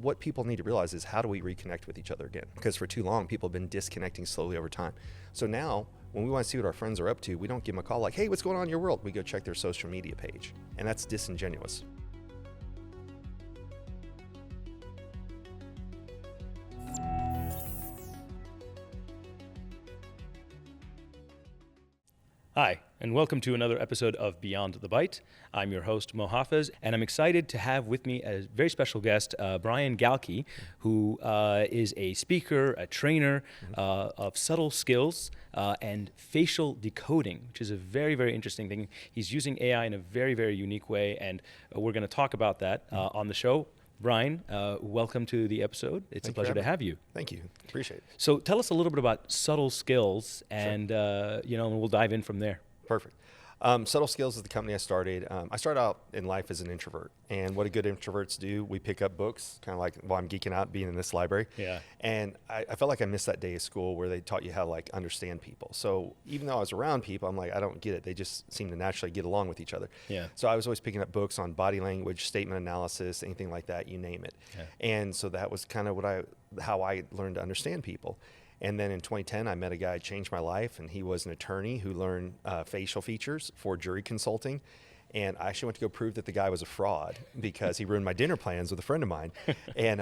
what people need to realize is, how do we reconnect with each other again? Because for too long, people have been disconnecting slowly over time. So now, when we want to see what our friends are up to, we don't give them a call like, hey, what's going on in your world? We go check their social media page. And that's disingenuous. Hi, and welcome to another episode of Beyond the Byte. I'm your host, Mo Hafez, and I'm excited to have with me a very special guest, Brian Galke, who is a speaker, a trainer of subtle skills and facial decoding, which is a very, very interesting thing. He's using AI in a very, very unique way, and we're going to talk about that on the show. Brian, welcome to the episode. It's a pleasure to have you. Thank you. Appreciate it. So tell us a little bit about subtle skills, and we'll dive in from there. Perfect. Subtle Skills is the company I started. I started out in life as an introvert, and what a good introverts do, we pick up books, kind of like, well, I'm geeking out being in this library. Yeah. And I felt like I missed that day of school where they taught you how to like understand people. So even though I was around people, I'm like, I don't get it. They just seem to naturally get along with each other. Yeah. So I was always picking up books on body language, statement analysis, anything like that, you name it. Yeah. And so that was kind of how I learned to understand people. And then in 2010, I met a guy who changed my life, and he was an attorney who learned facial features for jury consulting. And I actually went to go prove that the guy was a fraud because he ruined my dinner plans with a friend of mine. And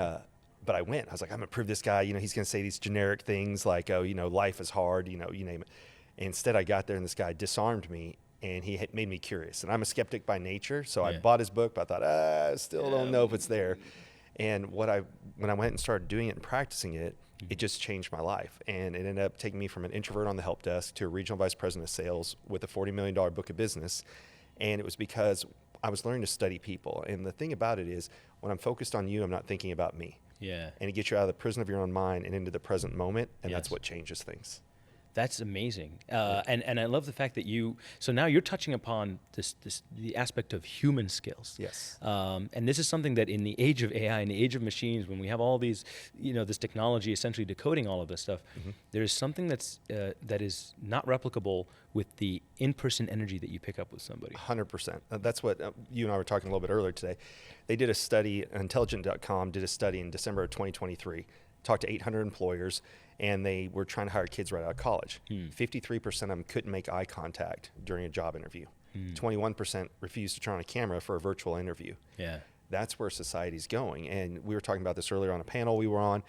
but I went. I was like, I'm going to prove this guy, he's going to say these generic things like, oh, life is hard, you name it. And instead, I got there, and this guy disarmed me, and he made me curious. And I'm a skeptic by nature, so I bought his book, but I thought, I still don't know if it's there. And when I went and started doing it and practicing it, it just changed my life. And it ended up taking me from an introvert on the help desk to a regional vice president of sales with a $40 million book of business. And it was because I was learning to study people. And the thing about it is, when I'm focused on you, I'm not thinking about me. Yeah. And it gets you out of the prison of your own mind and into the present moment. And that's what changes things. That's amazing. And I love the fact that so now you're touching upon the aspect of human skills. Yes. And this is something that in the age of AI, in the age of machines, when we have all these, this technology essentially decoding all of this stuff, there is something that is not replicable with the in-person energy that you pick up with somebody. 100%. That's what you and I were talking a little bit earlier today. They did a study, Intelligent.com did a study in December of 2023, talked to 800 employers, and they were trying to hire kids right out of college. 53% of them couldn't make eye contact during a job interview. 21% refused to turn on a camera for a virtual interview. Yeah. That's where society's going. And we were talking about this earlier on a panel we were on.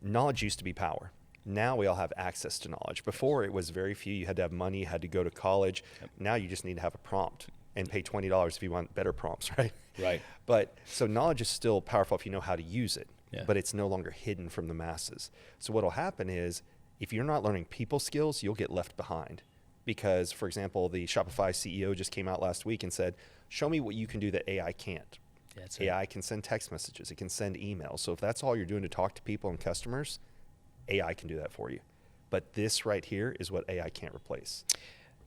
Knowledge used to be power. Now we all have access to knowledge. Before, it was very few. You had to have money, you had to go to college. Yep. Now you just need to have a prompt and pay $20 if you want better prompts, right? Right. But so knowledge is still powerful if you know how to use it. Yeah. But it's no longer hidden from the masses. So what will happen is, if you're not learning people skills, you'll get left behind. Because, for example, the Shopify CEO just came out last week and said, show me what you can do that AI can't. That's AI can send text messages. It can send emails. So if that's all you're doing to talk to people and customers, AI can do that for you. But this right here is what AI can't replace.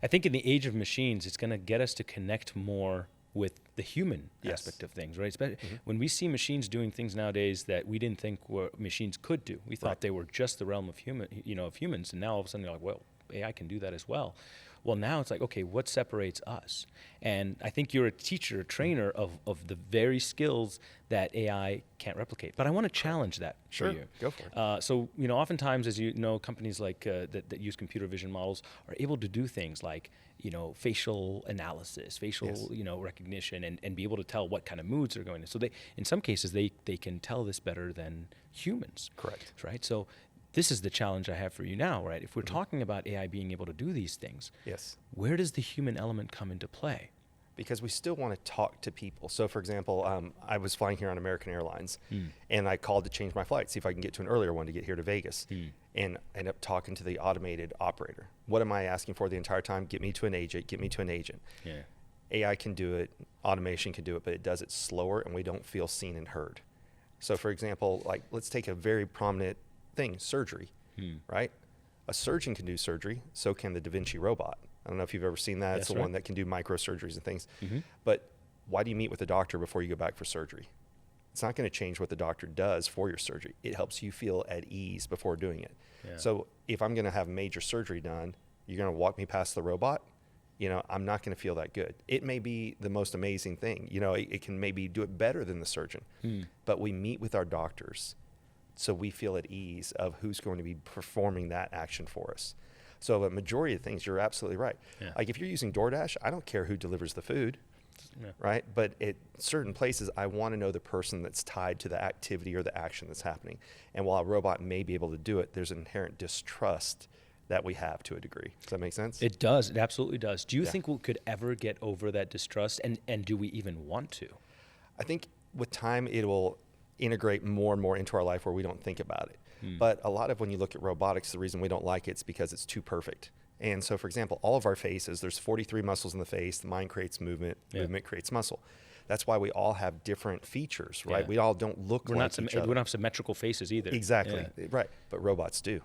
I think in the age of machines, it's going to get us to connect more with the human aspect of things, right? When we see machines doing things nowadays that we didn't think machines could do, we thought they were just the realm of humans, and now all of a sudden they're like, well, AI can do that as well. Well, now it's like, okay, what separates us? And I think you're a teacher, a trainer of the very skills that AI can't replicate. But I want to challenge that for you. Go for it. So, oftentimes, as you know, companies like that use computer vision models are able to do things like, facial analysis, facial, recognition, and be able to tell what kind of moods they're going to. So in some cases, they can tell this better than humans. Correct. Right? So this is the challenge I have for you now, right? If we're talking about AI being able to do these things, where does the human element come into play? Because we still want to talk to people. So, for example, I was flying here on American Airlines, and I called to change my flight, see if I can get to an earlier one to get here to Vegas, and I ended up talking to the automated operator. What am I asking for the entire time? Get me to an agent, get me to an agent. Yeah. AI can do it, automation can do it, but it does it slower, and we don't feel seen and heard. So, for example, like, let's take a very prominent thing, surgery, right? A surgeon can do surgery, so can the Da Vinci robot. I don't know if you've ever seen that. It's the one that can do microsurgeries and things. But why do you meet with a doctor before you go back for surgery? It's not going to change what the doctor does for your surgery. It helps you feel at ease before doing it. Yeah. So if I'm going to have major surgery done, you're going to walk me past the robot? I'm not going to feel that good. It may be the most amazing thing. It can maybe do it better than the surgeon. But we meet with our doctors so we feel at ease of who's going to be performing that action for us. So a majority of things, you're absolutely right. Yeah. Like if you're using DoorDash, I don't care who delivers the food, right? But at certain places, I want to know the person that's tied to the activity or the action that's happening. And while a robot may be able to do it, there's an inherent distrust that we have to a degree. Does that make sense? It does. It absolutely does. Do you think we could ever get over that distrust? And do we even want to? I think with time, it will integrate more and more into our life where we don't think about it. But a lot of when you look at robotics, the reason we don't like it is because it's too perfect. And so, for example, all of our faces, there's 43 muscles in the face. The mind creates movement. Movement creates muscle. That's why we all have different features, right? We all don't look like each other. We don't have symmetrical faces either. Exactly. Right. But robots do.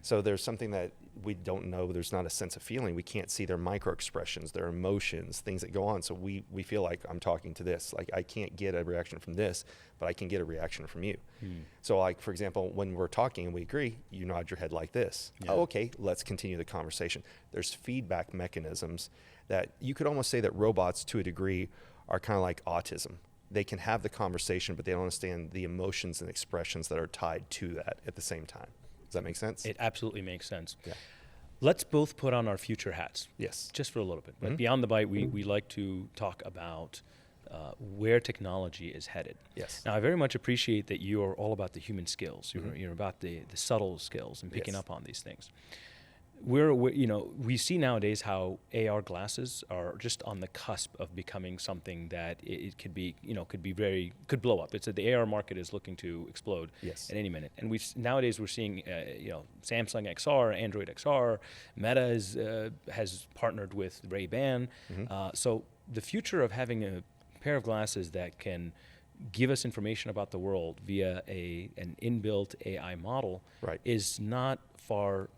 So there's something that we don't know. There's not a sense of feeling. We can't see their microexpressions, their emotions, things that go on. So we feel like I'm talking to this. Like I can't get a reaction from this, but I can get a reaction from you. So like, for example, when we're talking and we agree, you nod your head like this. Oh, okay, let's continue the conversation. There's feedback mechanisms that you could almost say that robots to a degree are kind of like autism. They can have the conversation, but they don't understand the emotions and expressions that are tied to that at the same time. Does that make sense? It absolutely makes sense. Yeah. Let's both put on our future hats. Yes. Just for a little bit. But Beyond the Byte, we like to talk about where technology is headed. Yes. Now, I very much appreciate that you are all about the human skills. You're about the subtle skills and picking up on these things. We see nowadays how AR glasses are just on the cusp of becoming something that it could be, could blow up. The AR market is looking to explode at any minute. And nowadays we're seeing, Samsung XR, Android XR, Meta has partnered with Ray-Ban. So the future of having a pair of glasses that can give us information about the world via an inbuilt AI model is not far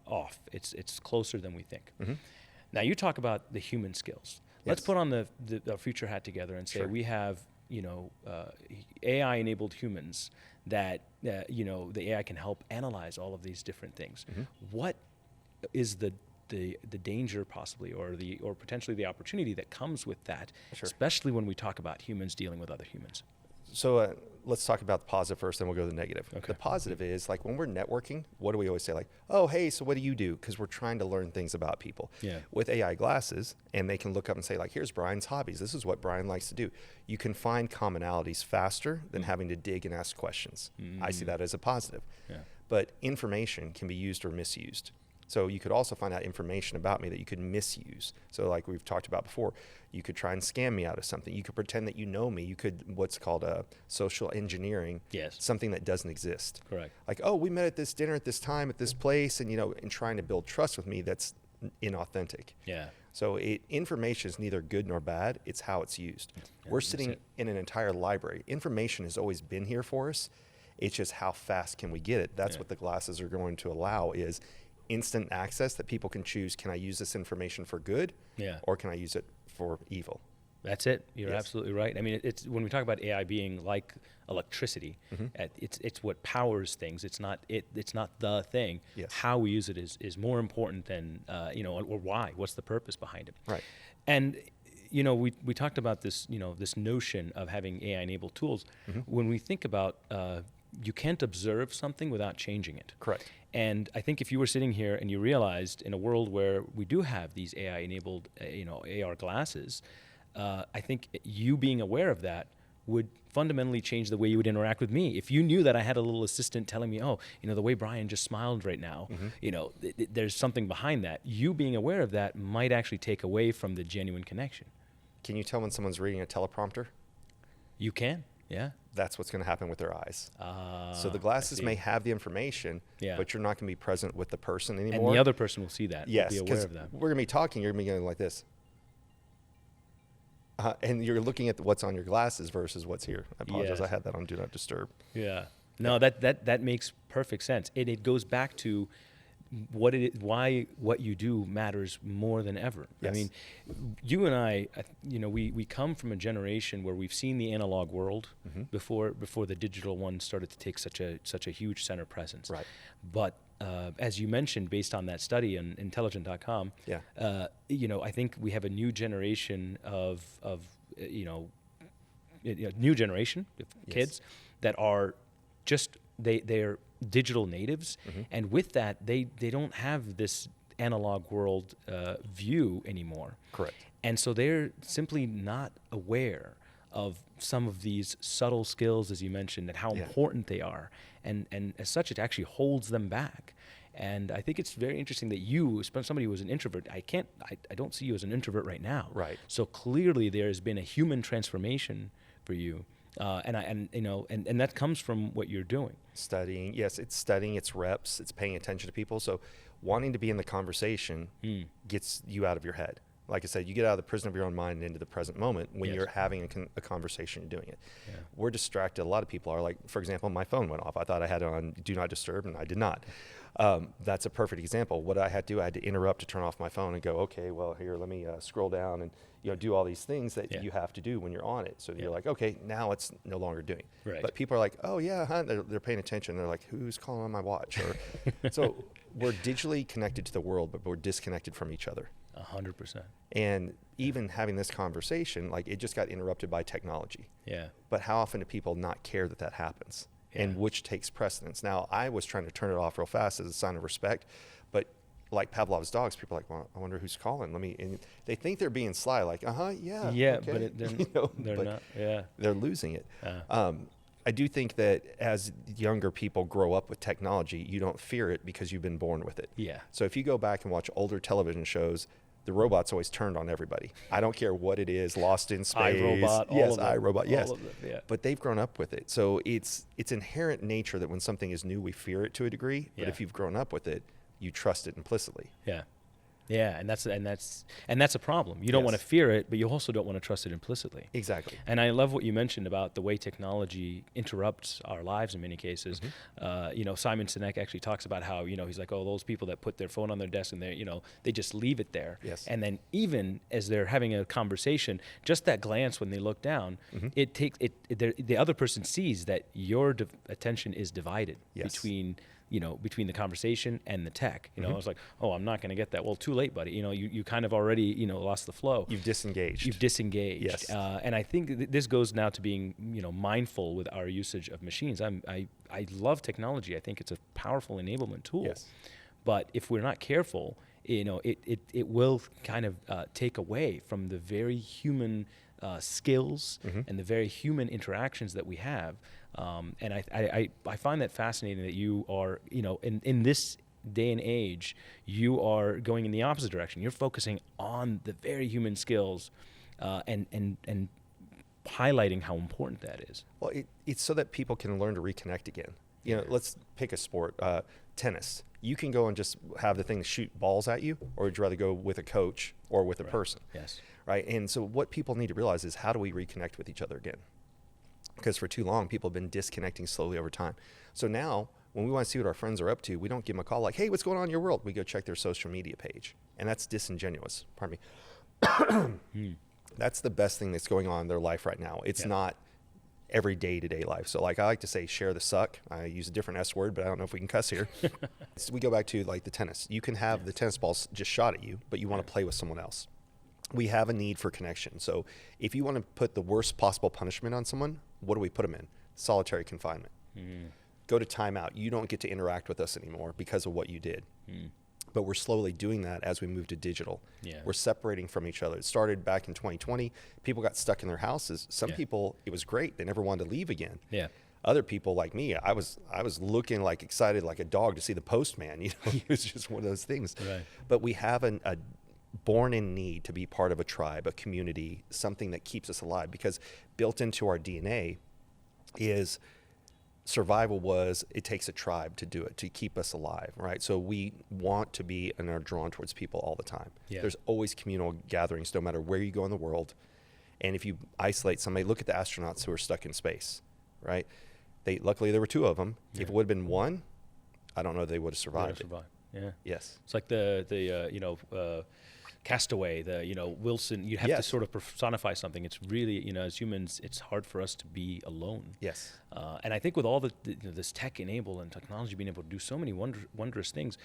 off. It's closer than we think. Now you talk about the human skills. Let's put on the future hat together and say we have AI-enabled humans that the AI can help analyze all of these different things. What is the danger possibly or potentially the opportunity that comes with that, especially when we talk about humans dealing with other humans? So let's talk about the positive first, then we'll go to the negative. The positive is like when we're networking, what do we always say? Like, oh, hey, so what do you do? Because we're trying to learn things about people. With AI glasses, and they can look up and say like, here's Brian's hobbies. This is what Brian likes to do. You can find commonalities faster than having to dig and ask questions. I see that as a positive. But information can be used or misused. So you could also find out information about me that you could misuse. So like we've talked about before, you could try and scam me out of something. You could pretend that you know me. You could, what's called social engineering, something that doesn't exist. Correct. Like, oh, we met at this dinner at this time at this place, and and trying to build trust with me, that's inauthentic. So information is neither good nor bad. It's how it's used. We're sitting in an entire library. Information has always been here for us. It's just how fast can we get it? That's what the glasses are going to allow is instant access that people can choose. Can I use this information for good or can I use it for evil? That's it. You're absolutely right. I mean, it's when we talk about AI being like electricity, it's what powers things. It's not the thing. How we use it is more important than or why. What's the purpose behind it? Right. And we talked about this this notion of having AI-enabled tools. When we think about you can't observe something without changing it. Correct. And I think if you were sitting here and you realized in a world where we do have these AI-enabled, AR glasses, I think you being aware of that would fundamentally change the way you would interact with me. If you knew that I had a little assistant telling me, oh, the way Brian just smiled right now, there's something behind that. You being aware of that might actually take away from the genuine connection. Can you tell when someone's reading a teleprompter? You can. Yeah. That's what's going to happen with their eyes. So the glasses may have the information, but you're not going to be present with the person anymore. And the other person will see that. Yes, be aware of that. We're going to be talking. You're going to be going like this. And you're looking at what's on your glasses versus what's here. I apologize. I had that on Do Not Disturb. Yeah. No, that makes perfect sense. It goes back to why what you do matters more than ever. Yes. I mean, you and I, we come from a generation where we've seen the analog world before the digital one started to take such a huge center presence. Right. But as you mentioned, based on that study on intelligent.com, I think we have a new generation of new generation of kids that are just they're digital natives, and with that they don't have this analog world view anymore. Correct. And so they're simply not aware of some of these subtle skills, as you mentioned, and how important they are, and as such it actually holds them back. And I think it's very interesting that you, somebody who was an introvert, I don't see you as an introvert right now. Right. So clearly there has been a human transformation for you. And that comes from what you're doing. Studying, yes, it's studying, it's reps, it's paying attention to people. So wanting to be in the conversation gets you out of your head. Like I said, you get out of the prison of your own mind and into the present moment when you're having a conversation and doing it. Yeah. We're distracted. A lot of people are, like, for example, my phone went off. I thought I had it on Do Not Disturb, and I did not. That's a perfect example. What I had to do, I had to interrupt to turn off my phone and go, okay, well, here, let me scroll down and do all these things that you have to do when you're on it. So you're like, okay, now it's no longer doing. Right. But people are like, oh, yeah, huh? They're paying attention. They're like, who's calling on my watch? Or so we're digitally connected to the world, but we're disconnected from each other. 100%. And even having this conversation, like, it just got interrupted by technology. Yeah. But how often do people not care that happens? Yeah. And which takes precedence? Now, I was trying to turn it off real fast as a sign of respect, but like Pavlov's dogs, people are like, well, I wonder who's calling. And they think they're being sly, like, yeah. Yeah, okay. but they're not. Yeah. They're losing it. I do think that as younger people grow up with technology, you don't fear it because you've been born with it. Yeah. So if you go back and watch older television shows, the robots always turned on everybody. I don't care what it is, Lost in Space. iRobot, yes, iRobot, yes. All of them, yeah. But they've grown up with it. So it's inherent nature that when something is new, we fear it to a degree. But if you've grown up with it, you trust it implicitly. Yeah. Yeah, and that's a problem. You don't want to fear it, but you also don't want to trust it implicitly. Exactly. And I love what you mentioned about the way technology interrupts our lives in many cases. Simon Sinek actually talks about how, he's like, oh, those people that put their phone on their desk and they just leave it there. Yes. And then even as they're having a conversation, just that glance when they look down, it takes the other person sees that your attention is divided between the conversation and the tech. I was like, oh, I'm not going to get that. Well, too late, buddy. You kind of already, lost the flow. You've disengaged. Yes. And I think this goes now to being, mindful with our usage of machines. I love technology. I think it's a powerful enablement tool. Yes. But if we're not careful, it will kind of take away from the very human skills and the very human interactions that we have. And I find that fascinating that you are, in this day and age, you are going in the opposite direction. You're focusing on the very human skills and highlighting how important that is. Well, it's so that people can learn to reconnect again. Let's pick a sport, tennis. You can go and just have the thing shoot balls at you, or would you rather go with a coach or with a person? Yes. Right. And so what people need to realize is, how do we reconnect with each other again? Because for too long, people have been disconnecting slowly over time. So now, when we want to see what our friends are up to, we don't give them a call like, hey, what's going on in your world? We go check their social media page. And that's disingenuous. Pardon me. That's the best thing that's going on in their life right now. It's not every day-to-day life. So like I like to say, share the suck. I use a different S word, but I don't know if we can cuss here. So we go back to like the tennis. You can have the tennis balls just shot at you, but you want to play with someone else. We have a need for connection. So if you want to put the worst possible punishment on someone, what do we put them in? Solitary confinement. Go to timeout. You don't get to interact with us anymore because of what you did. But we're slowly doing that as we move to digital. We're separating from each other. It started back in 2020. People got stuck in their houses. Some people, it was great. They never wanted to leave again. Other people like me, I was looking like excited like a dog to see the postman. It was just one of those things. Right. But we have a born-in need to be part of a tribe, a community, something that keeps us alive. Because built into our DNA is survival was, it takes a tribe to do it, to keep us alive, right? So we want to be and are drawn towards people all the time. There's always communal gatherings, no matter where you go in the world. And if you isolate somebody, look at the astronauts who are stuck in space, right? Luckily there were two of them. If it would have been one, I don't know if they would have survived it. Yeah. Yes. It's like the Castaway, Wilson. You have to Yes. sort of personify something. It's really, as humans, it's hard for us to be alone. Yes. And I think with all this tech enabled and technology being able to do so many wondrous things,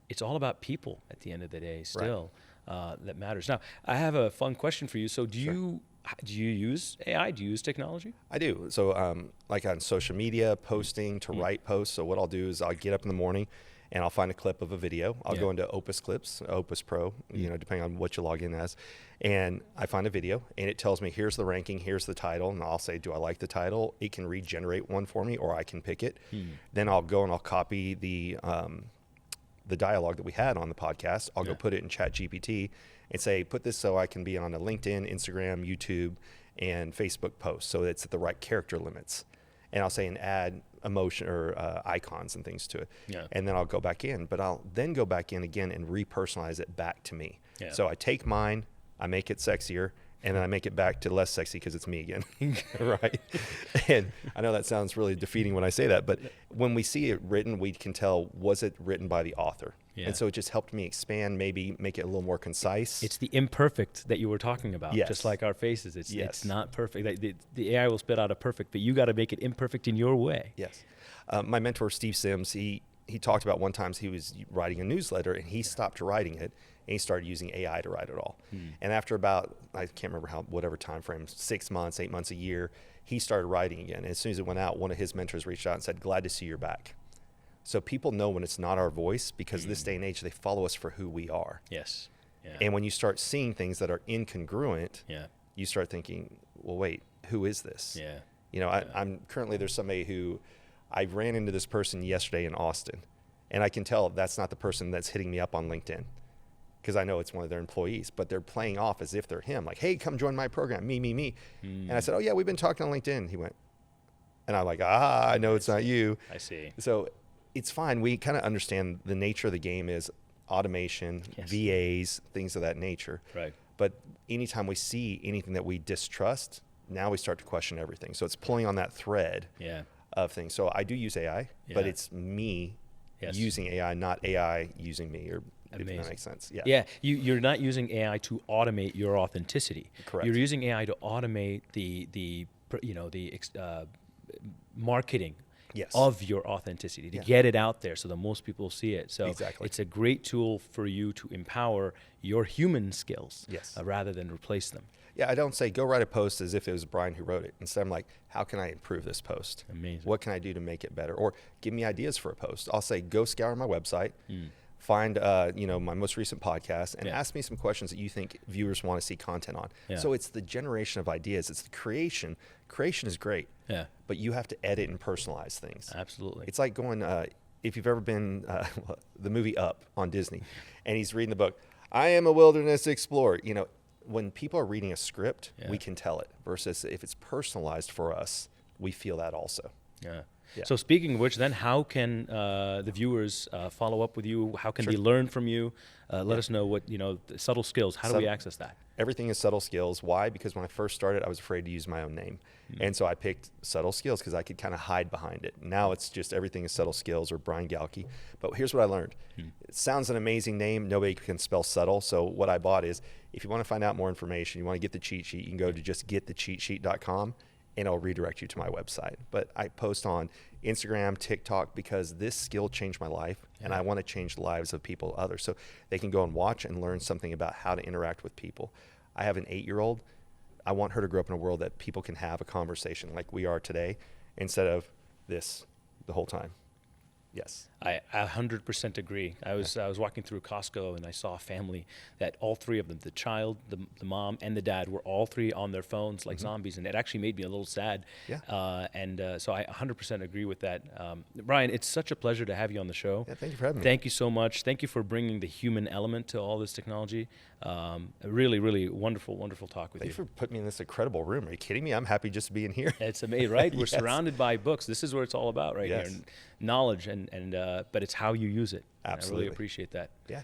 it's all about people at the end of the day still. That matters. Now, I have a fun question for you. So do you use AI? Do you use technology? I do. So like on social media, posting to write posts. So what I'll do is I'll get up in the morning and I'll find a clip of a video. I'll go into Opus Clips, Opus Pro, depending on what you log in as. And I find a video and it tells me, here's the ranking, here's the title. And I'll say, do I like the title? It can regenerate one for me, or I can pick it. Then I'll go and I'll copy the dialogue that we had on the podcast. I'll go put it in ChatGPT and say, put this so I can be on a LinkedIn, Instagram, YouTube, and Facebook post. So it's at the right character limits. And I'll say, and add emotion or icons and things to it. Yeah. And then I'll go back in, but I'll then go back in again and repersonalize it back to me. Yeah. So I take mine, I make it sexier, and then I make it back to less sexy because it's me again, right? And I know that sounds really defeating when I say that, but when we see it written, we can tell, was it written by the author? Yeah. And so it just helped me expand, maybe make it a little more concise. It's the imperfect that you were talking about, just like our faces. It's not perfect. The AI will spit out a perfect, but you got to make it imperfect in your way. Yes. My mentor, Steve Sims, he talked about one time he was writing a newsletter and he stopped writing it. And he started using AI to write it all. And after about, I can't remember whatever time frame, 6 months, 8 months, a year, he started writing again. And as soon as it went out, one of his mentors reached out and said, glad to see you're back. So people know when it's not our voice, because this day and age, they follow us for who we are. Yes. Yeah. And when you start seeing things that are incongruent, you start thinking, well, wait, who is this? Yeah. I'm currently, there's somebody who, I ran into this person yesterday in Austin, and I can tell that's not the person that's hitting me up on LinkedIn, because I know it's one of their employees, but they're playing off as if they're him. Like, hey, come join my program, me. And I said, oh yeah, we've been talking on LinkedIn. He went, and I'm like, I know it's not you. I see. So it's fine. We kind of understand the nature of the game is automation, VAs, things of that nature. Right. But anytime we see anything that we distrust, now we start to question everything. So it's pulling on that thread of things. So I do use AI, but it's me using AI, not AI using me, or if that makes sense. Yeah. Yeah. You're not using AI to automate your authenticity. Correct. You're using AI to automate the marketing of your authenticity, to get it out there so that most people see it. So it's a great tool for you to empower your human skills rather than replace them. Yeah, I don't say go write a post as if it was Brian who wrote it. Instead, I'm like, how can I improve this post? Amazing. What can I do to make it better? Or give me ideas for a post. I'll say, go scour my website, find my most recent podcast, and ask me some questions that you think viewers want to see content on. Yeah. So it's the generation of ideas. It's the creation. Creation is great. Yeah. But you have to edit and personalize things. Absolutely. It's like going, if you've ever been, the movie Up on Disney, and he's reading the book, I am a wilderness explorer. When people are reading a script, we can tell it, versus if it's personalized for us, we feel that also. Yeah. So speaking of which, then how can the viewers follow up with you? How can they learn from you? Let us know what, the subtle skills. How do we access that? Everything is subtle skills. Why? Because when I first started, I was afraid to use my own name. And so I picked subtle skills because I could kind of hide behind it. Now it's just everything is subtle skills or Brian Galke. But here's what I learned. It sounds an amazing name. Nobody can spell subtle. So what I bought is, if you want to find out more information, you want to get the cheat sheet, you can go to just getthecheatsheet.com. and it'll redirect you to my website. But I post on Instagram, TikTok, because this skill changed my life, and I want to change the lives of people, others, so they can go and watch and learn something about how to interact with people. I have an 8-year-old. I want her to grow up in a world that people can have a conversation like we are today, instead of this the whole time. Yes. I 100% agree. I was walking through Costco and I saw a family that all three of them, the child, the mom, and the dad, were all three on their phones like zombies, and it actually made me a little sad. Yeah. So I 100% agree with that. Brian, it's such a pleasure to have you on the show. Yeah, thank you for having me. Thank you so much. Thank you for bringing the human element to all this technology. A really, really wonderful, wonderful talk with you. Thank you for putting me in this incredible room. Are you kidding me? I'm happy just being here. It's amazing, right? We're surrounded by books. This is what it's all about right here. And knowledge, but it's how you use it. Absolutely. I really appreciate that. Yeah.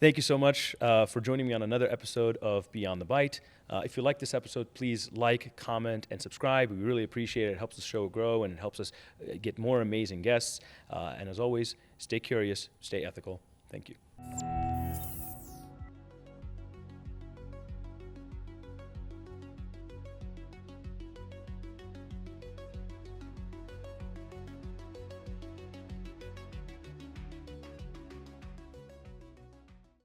Thank you so much for joining me on another episode of Beyond the Byte. If you like this episode, please like, comment, and subscribe. We really appreciate it. It helps the show grow and it helps us get more amazing guests. And as always, stay curious, stay ethical, Thank you.